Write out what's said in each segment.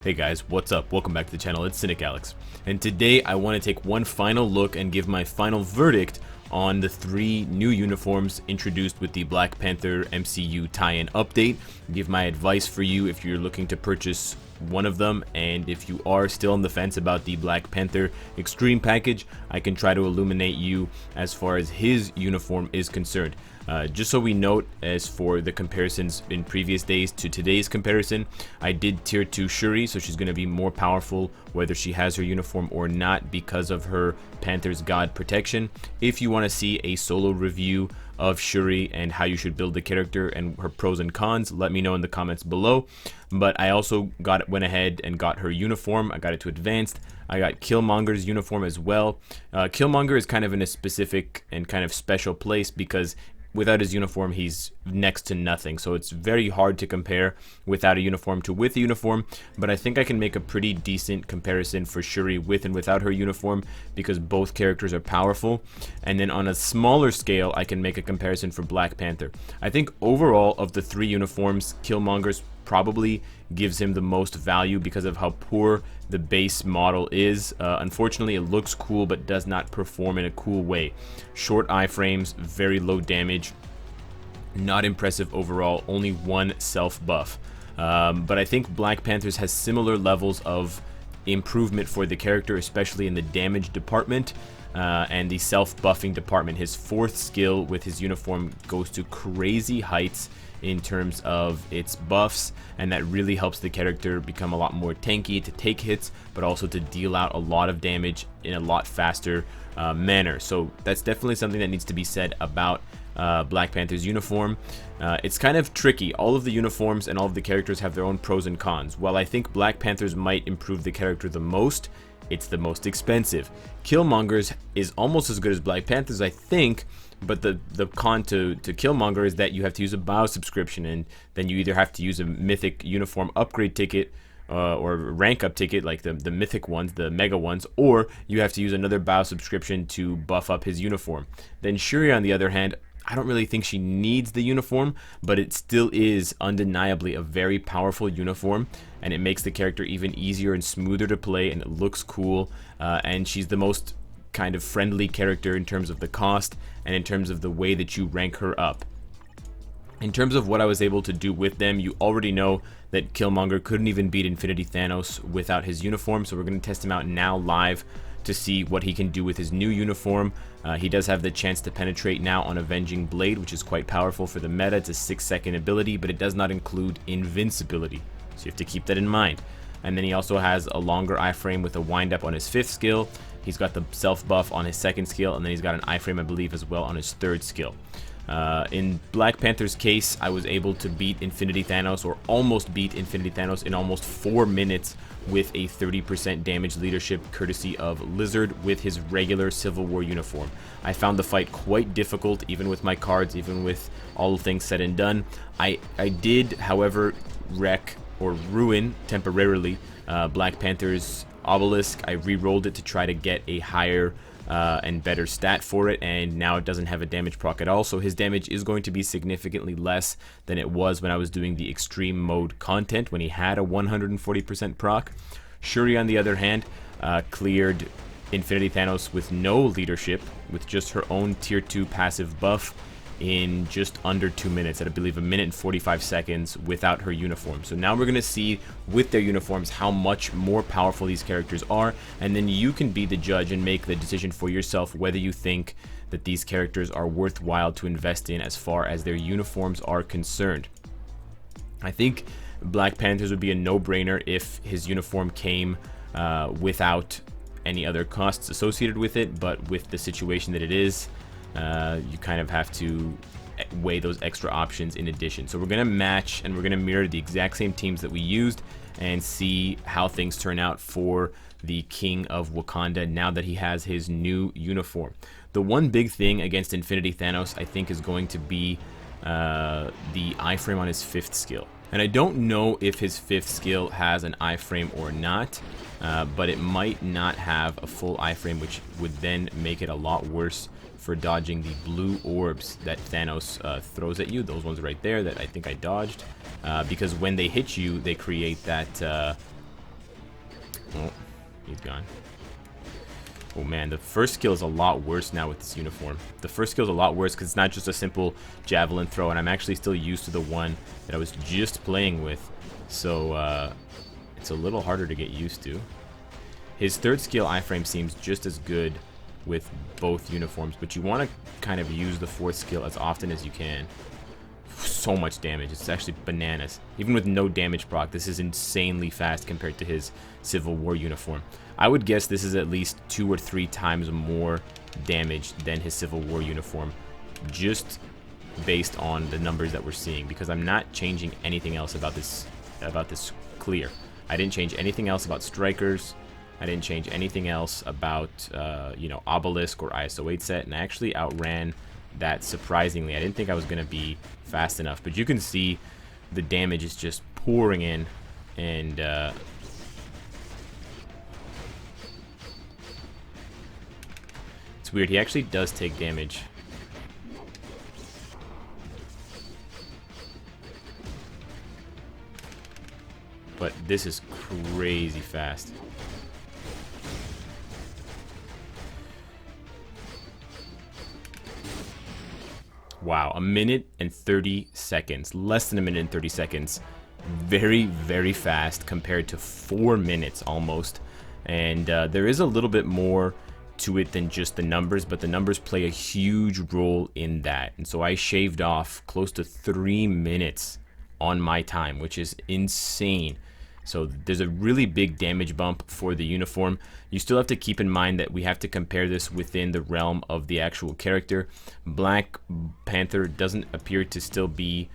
Hey guys, what's up? Welcome back to the channel. It's Cynicalex, and today I want to take one final look and give my final verdict on the 3 new uniforms introduced with the Black Panther MCU tie-in update. Give my advice for you if you're looking to purchase one of them, and if you are still on the fence about the Black Panther Extreme package, I can try to illuminate you as far as his uniform is concerned. Just so we note, as for the comparisons in previous days to today's comparison, I did tier 2 Sheree, so she's going to be more powerful whether she has her uniform or not because of her Panther's God protection. If you want to see a solo review of Sheree and how you should build the character and her pros and cons, let me know in the comments below. But I also went ahead and got her uniform. I got it to advanced. I got Killmonger's uniform as well. Killmonger is kind of in a specific and kind of special place because without his uniform, he's next to nothing. So it's very hard to compare without a uniform to with a uniform. But I think I can make a pretty decent comparison for Sheree with and without her uniform because both characters are powerful. And then on a smaller scale, I can make a comparison for Black Panther. I think overall of the 3 uniforms, Killmonger's probably gives him the most value because of how poor the base model is. Unfortunately, it looks cool but does not perform in a cool way. Short iframes, very low damage, not impressive overall, only 1 self buff. But I think Black Panthers has similar levels of improvement for the character, especially in the damage department and the self-buffing department. His 4th skill with his uniform goes to crazy heights in terms of its buffs, and that really helps the character become a lot more tanky to take hits, but also to deal out a lot of damage in a lot faster manner. So that's definitely something that needs to be said about Black Panther's uniform. It's kind of tricky. All of the uniforms and all of the characters have their own pros and cons. While I think Black Panther's might improve the character the most, it's the most expensive. Killmonger's is almost as good as Black Panther's, I think, but the con to Killmonger is that you have to use a bio subscription, and then you either have to use a mythic uniform upgrade ticket or rank up ticket like the mythic ones, the mega ones, or you have to use another bio subscription to buff up his uniform. Then Sheree, on the other hand, I don't really think she needs the uniform, but it still is undeniably a very powerful uniform, and it makes the character even easier and smoother to play, and it looks cool, and she's the most kind of friendly character in terms of the cost and in terms of the way that you rank her up. In terms of what I was able to do with them, you already know that Killmonger couldn't even beat Infinity Thanos without his uniform, so we're going to test him out now live to see what he can do with his new uniform. He does have the chance to penetrate now on Avenging Blade, which is quite powerful for the meta. It's a 6-second ability, but it does not include invincibility, so you have to keep that in mind. And then he also has a longer iframe with a wind up on his 5th skill. He's got the self buff on his 2nd skill, and then he's got an iframe, I believe, as well on his 3rd skill. In Black Panther's case, I was able to beat Infinity Thanos, or almost beat Infinity Thanos, in almost 4 minutes with a 30% damage leadership courtesy of Lizard with his regular Civil War uniform. I found the fight quite difficult, even with my cards, even with all things said and done. I did, however, wreck or ruin temporarily Black Panther's obelisk. I re-rolled it to try to get a higher and better stat for it, and now it doesn't have a damage proc at all, so his damage is going to be significantly less than it was when I was doing the extreme mode content when he had a 140% proc. Sheree, on the other hand, cleared Infinity Thanos with no leadership, with just her own tier 2 passive buff in just under 2 minutes, at I believe 1 minute and 45 seconds without her uniform. So now we're going to see with their uniforms how much more powerful these characters are, and then you can be the judge and make the decision for yourself whether you think that these characters are worthwhile to invest in as far as their uniforms are concerned. I think Black Panthers would be a no-brainer if his uniform came without any other costs associated with it, but with the situation that it is, you kind of have to weigh those extra options in addition. So we're going to match and we're going to mirror the exact same teams that we used and see how things turn out for the King of Wakanda now that he has his new uniform. The one big thing against Infinity Thanos, I think, is going to be the iframe on his 5th skill. And I don't know if his 5th skill has an iframe or not, but it might not have a full iframe, which would then make it a lot worse for dodging the blue orbs that Thanos throws at you. Those ones right there that I think I dodged, because when they hit you, they create that Oh, he's gone. Oh man, the first skill is a lot worse now with this uniform. The first skill is a lot worse because it's not just a simple javelin throw, and I'm actually still used to the one that I was just playing with. So it's a little harder to get used to. His third skill iframe seems just as good with both uniforms, but you want to kind of use the fourth skill as often as you can. So much damage, it's actually bananas. Even with no damage proc, this is insanely fast compared to his Civil War uniform. I would guess this is at least 2 or 3 times more damage than his Civil War uniform, just based on the numbers that we're seeing, because I'm not changing anything else about this clear. I didn't change anything else about strikers. I didn't change anything else about you know, obelisk or ISO 8 set, and I actually outran that surprisingly. I didn't think I was going to be fast enough, but you can see the damage is just pouring in, and it's weird. He actually does take damage. But this is crazy fast. Wow, 1 minute and 30 seconds. Less than 1 minute and 30 seconds. Very, very fast compared to 4 minutes almost. And there is a little bit more to it than just the numbers, but the numbers play a huge role in that. And so I shaved off close to 3 minutes on my time, which is insane. So there's a really big damage bump for the uniform. You still have to keep in mind that we have to compare this within the realm of the actual character. Black Panther doesn't appear to still be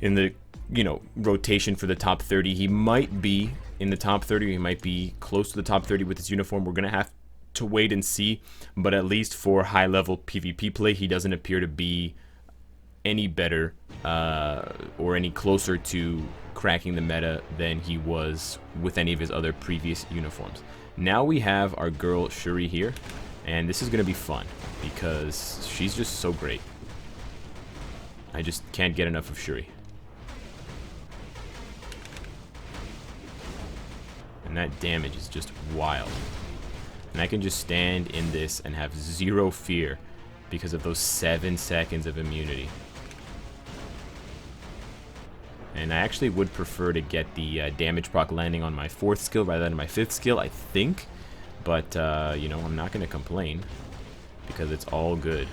in the, you know, rotation for the top 30. He might be in the top 30. He might be close to the top 30 with his uniform. We're going to have to wait and see. But at least for high-level PvP play, he doesn't appear to be any better or any closer to cracking the meta than he was with any of his other previous uniforms. Now we have our girl Sheree here, and this is going to be fun because she's just so great. I just can't get enough of Sheree. And that damage is just wild. And I can just stand in this and have zero fear because of those 7 seconds of immunity. And I actually would prefer to get the damage proc landing on my 4th skill rather than my 5th skill, I think. But, you know, I'm not going to complain because it's all good.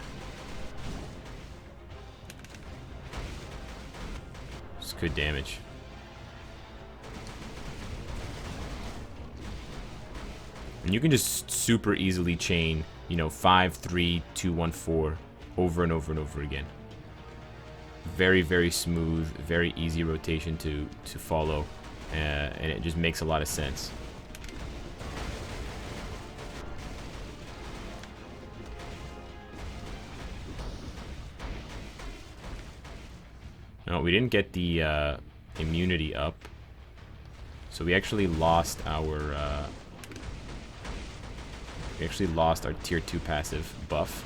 It's good damage. And you can just super easily chain, you know, 5, 3, 2, 1, 4 over and over and over again. Very, very smooth, very easy rotation to follow, and it just makes a lot of sense. No, we didn't get the immunity up, so we actually lost our tier 2 passive buff.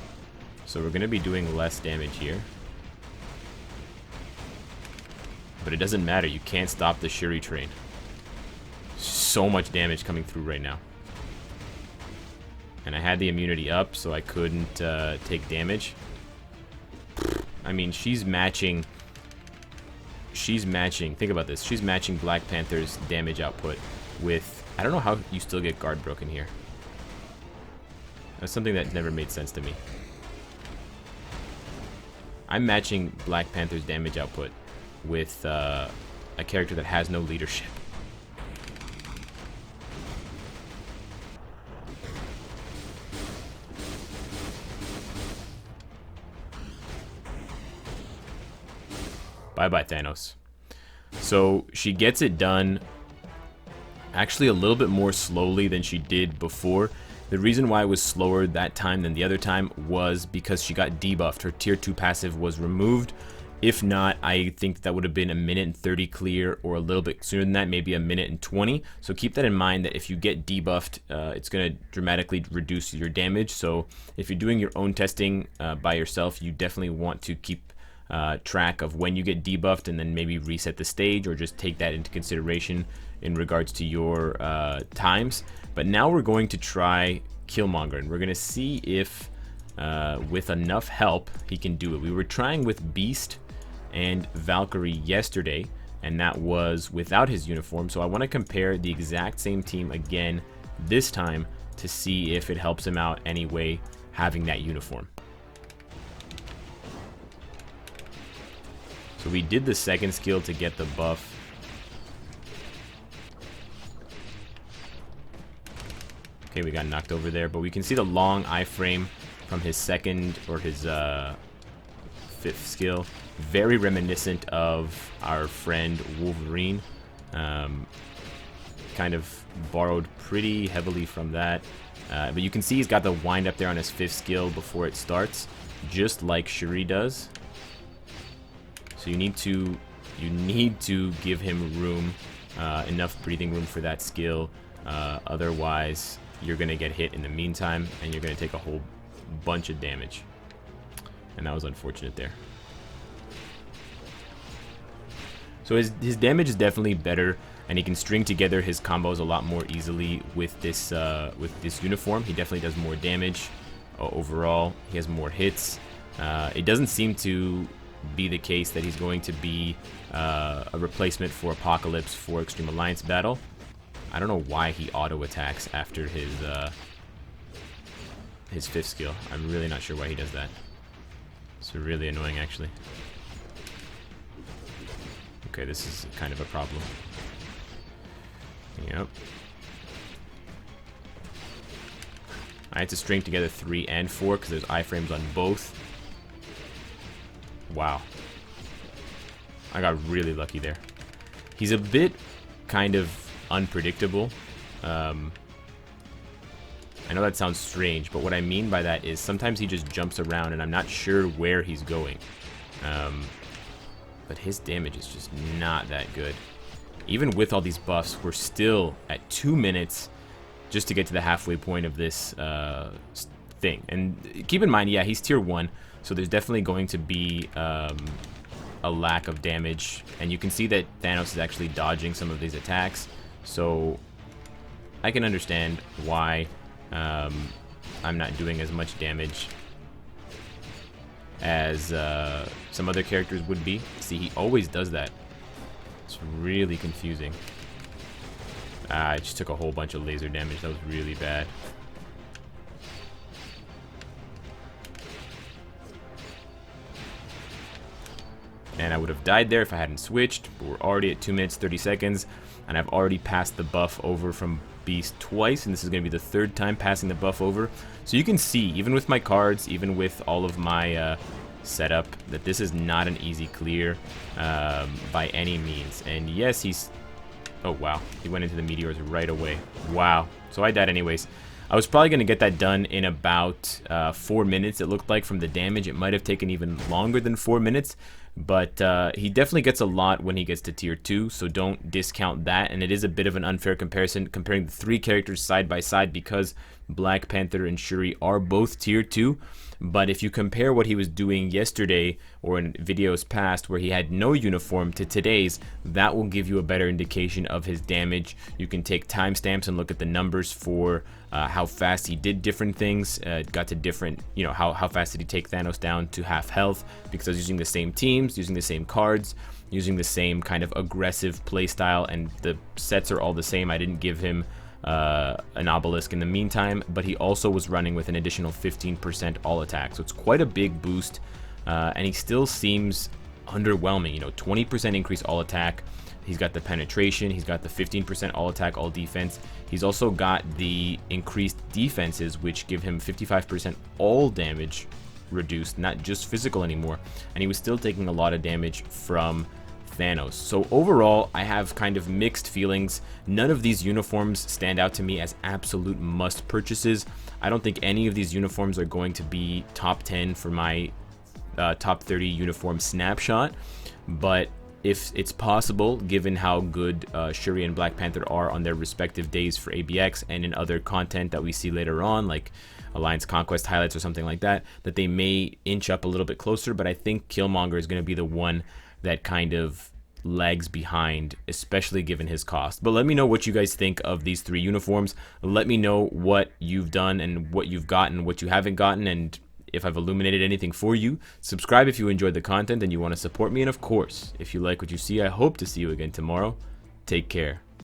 So we're gonna be doing less damage here. But it doesn't matter, you can't stop the Sheree train. So much damage coming through right now. And I had the immunity up, so I couldn't take damage. I mean, she's matching, think about this, she's matching Black Panther's damage output with, I don't know how you still get guard broken here. That's something that never made sense to me. I'm matching Black Panther's damage output with a character that has no leadership. Bye-bye, Thanos. So she gets it done actually a little bit more slowly than she did before. The reason why it was slower that time than the other time was because she got debuffed. Her tier 2 passive was removed. If not, I think that would have been 1 minute and 30 clear, or a little bit sooner than that, maybe 1 minute and 20. So keep that in mind, that if you get debuffed, it's going to dramatically reduce your damage. So if you're doing your own testing by yourself, you definitely want to keep track of when you get debuffed and then maybe reset the stage, or just take that into consideration in regards to your times. But now we're going to try Killmonger, and we're going to see if with enough help he can do it. We were trying with Beast and Valkyrie yesterday, and that was without his uniform, so I want to compare the exact same team again this time to see if it helps him out anyway having that uniform. So we did the second skill to get the buff. Okay, we got knocked over there, but we can see the long iframe from his second or his fifth skill. Very reminiscent of our friend Wolverine. Kind of borrowed pretty heavily from that. But you can see he's got the wind up there on his fifth skill before it starts, just like Sheree does. So you need to give him room, enough breathing room for that skill. Otherwise, you're gonna get hit in the meantime, and you're gonna take a whole bunch of damage. And that was unfortunate there. So his damage is definitely better, and he can string together his combos a lot more easily with this uniform. He definitely does more damage overall. He has more hits. It doesn't seem to be the case that he's going to be a replacement for Apocalypse for Extreme Alliance Battle. I don't know why he auto attacks after his fifth skill. I'm really not sure why he does that. It's really annoying, actually. Okay, this is kind of a problem. Yep. I had to string together 3 and 4 because there's iframes on both. Wow. I got really lucky there. He's a bit kind of unpredictable. I know that sounds strange, but what I mean by that is sometimes he just jumps around and I'm not sure where he's going. But his damage is just not that good. Even with all these buffs, we're still at 2 minutes just to get to the halfway point of this thing. And keep in mind, yeah, he's tier 1, so there's definitely going to be a lack of damage. And you can see that Thanos is actually dodging some of these attacks. So I can understand why I'm not doing as much damage as some other characters would be. See, he always does that. It's really confusing. I just took a whole bunch of laser damage. That was really bad. And I would have died there if I hadn't switched, but we're already at 2 minutes 30 seconds, and I've already passed the buff over from Beast twice, and this is going to be the 3rd time passing the buff over. So you can see, even with my cards, even with all of my setup, that this is not an easy clear by any means. And yes, he's... Oh, wow. He went into the meteors right away. Wow. So I died anyways. I was probably going to get that done in about 4 minutes, it looked like, from the damage. It might have taken even longer than 4 minutes, but he definitely gets a lot when he gets to tier 2, so don't discount that. And it is a bit of an unfair comparison comparing the 3 characters side by side because Black Panther and Sheree are both tier 2. But if you compare what he was doing yesterday or in videos past where he had no uniform to today's, that will give you a better indication of his damage. You can take timestamps and look at the numbers for how fast he did different things. Got to different, you know, how fast did he take Thanos down to half health, because I was using the same teams, using the same cards, using the same kind of aggressive playstyle, and the sets are all the same. I didn't give him an obelisk in the meantime, but he also was running with an additional 15% all attack, so it's quite a big boost, and he still seems underwhelming. You know, 20% increase all attack. He's got the penetration, he's got the 15% all attack, all defense. He's also got the increased defenses, which give him 55% all damage reduced, not just physical anymore, and he was still taking a lot of damage from Thanos. So overall, I have kind of mixed feelings. None of these uniforms stand out to me as absolute must purchases. I don't think any of these uniforms are going to be top 10 for my top 30 uniform snapshot, but if it's possible, given how good Sheree and Black Panther are on their respective days for ABX and in other content that we see later on, like Alliance Conquest highlights or something like that, that they may inch up a little bit closer. But I think Killmonger is going to be the one that kind of lags behind, especially given his cost. But let me know what you guys think of these 3 uniforms. Let me know what you've done and what you've gotten, what you haven't gotten, and if I've illuminated anything for you. Subscribe if you enjoyed the content and you want to support me. And of course, if you like what you see, I hope to see you again tomorrow. Take care.